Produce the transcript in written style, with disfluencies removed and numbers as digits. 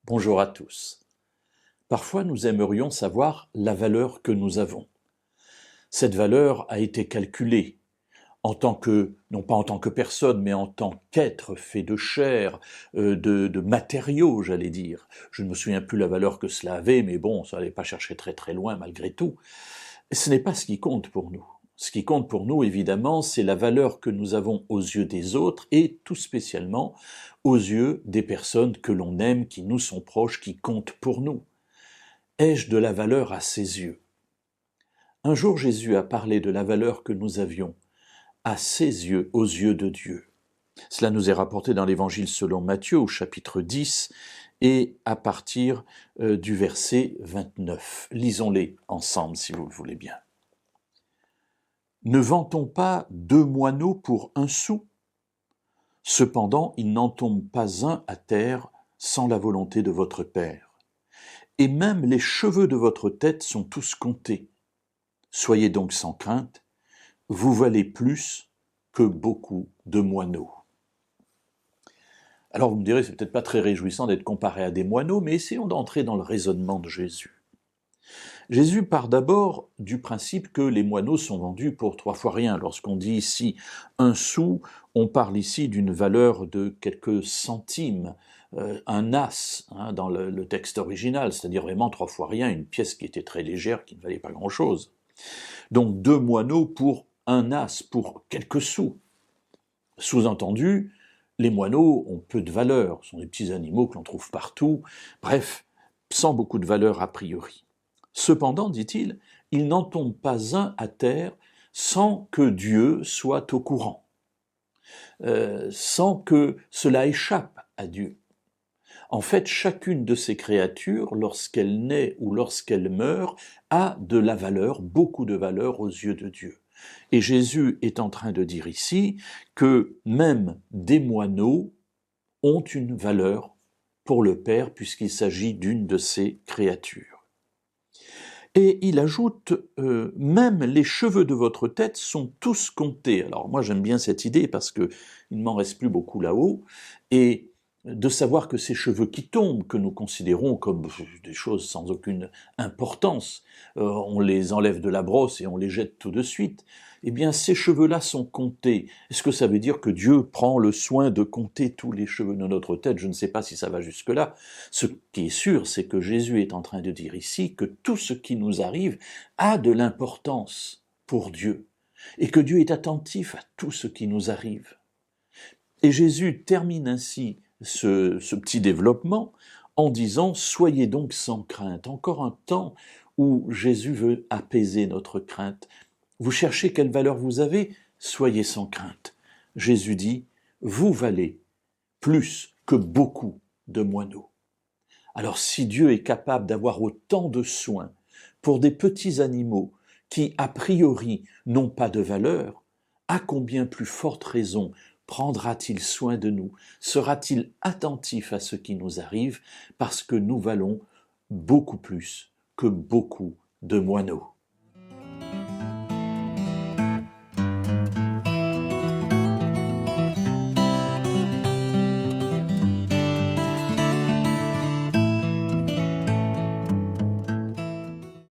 Bonjour à tous. Parfois nous aimerions savoir la valeur que nous avons. Cette valeur a été calculée en tant que, non pas en tant que personne, mais en tant qu'être fait de chair, de matériaux, j'allais dire. Je ne me souviens plus la valeur que cela avait, mais bon, ça n'allait pas chercher très très loin malgré tout. Ce n'est pas ce qui compte pour nous. Ce qui compte pour nous, évidemment, c'est la valeur que nous avons aux yeux des autres et tout spécialement aux yeux des personnes que l'on aime, qui nous sont proches, qui comptent pour nous. Ai-je de la valeur à ses yeux? Un jour, Jésus a parlé de la valeur que nous avions à ses yeux, aux yeux de Dieu. Cela nous est rapporté dans l'Évangile selon Matthieu, au chapitre 10, et à partir du verset 29. Lisons-les ensemble, si vous le voulez bien. Ne vend-on pas 2 moineaux pour 1 sou? Cependant, il n'en tombe pas un à terre sans la volonté de votre Père. Et même les cheveux de votre tête sont tous comptés. Soyez donc sans crainte, vous valez plus que beaucoup de moineaux. Alors vous me direz, c'est peut-être pas très réjouissant d'être comparé à des moineaux, mais essayons d'entrer dans le raisonnement de Jésus. Jésus part d'abord du principe que les moineaux sont vendus pour 3 fois rien. Lorsqu'on dit ici 1 sou, on parle ici d'une valeur de quelques centimes, un as dans le texte original, c'est-à-dire vraiment 3 fois rien, une pièce qui était très légère, qui ne valait pas grand-chose. Donc 2 moineaux pour 1 as, pour quelques sous. Sous-entendu, les moineaux ont peu de valeur, ce sont des petits animaux que l'on trouve partout, bref, sans beaucoup de valeur a priori. Cependant, dit-il, il n'en tombe pas un à terre sans que Dieu soit au courant, sans que cela échappe à Dieu. En fait, chacune de ces créatures, lorsqu'elle naît ou lorsqu'elle meurt, a de la valeur, beaucoup de valeur aux yeux de Dieu. Et Jésus est en train de dire ici que même des moineaux ont une valeur pour le Père puisqu'il s'agit d'une de ces créatures. Et il ajoute, même les cheveux de votre tête sont tous comptés. Alors moi j'aime bien cette idée parce que il ne m'en reste plus beaucoup là-haut, et de savoir que ces cheveux qui tombent, que nous considérons comme des choses sans aucune importance, on les enlève de la brosse et on les jette tout de suite, eh bien ces cheveux-là sont comptés. Est-ce que ça veut dire que Dieu prend le soin de compter tous les cheveux de notre tête? Je ne sais pas si ça va jusque-là. Ce qui est sûr, c'est que Jésus est en train de dire ici que tout ce qui nous arrive a de l'importance pour Dieu, et que Dieu est attentif à tout ce qui nous arrive. Et Jésus termine ainsi ce petit développement en disant « Soyez donc sans crainte ». Encore un temps où Jésus veut apaiser notre crainte. Vous cherchez quelle valeur vous avez? Soyez sans crainte. Jésus dit « Vous valez plus que beaucoup de moineaux ». Alors si Dieu est capable d'avoir autant de soins pour des petits animaux qui, a priori, n'ont pas de valeur, à combien plus forte raison prendra-t-il soin de nous? Sera-t-il attentif à ce qui nous arrive parce que nous valons beaucoup plus que beaucoup de moineaux?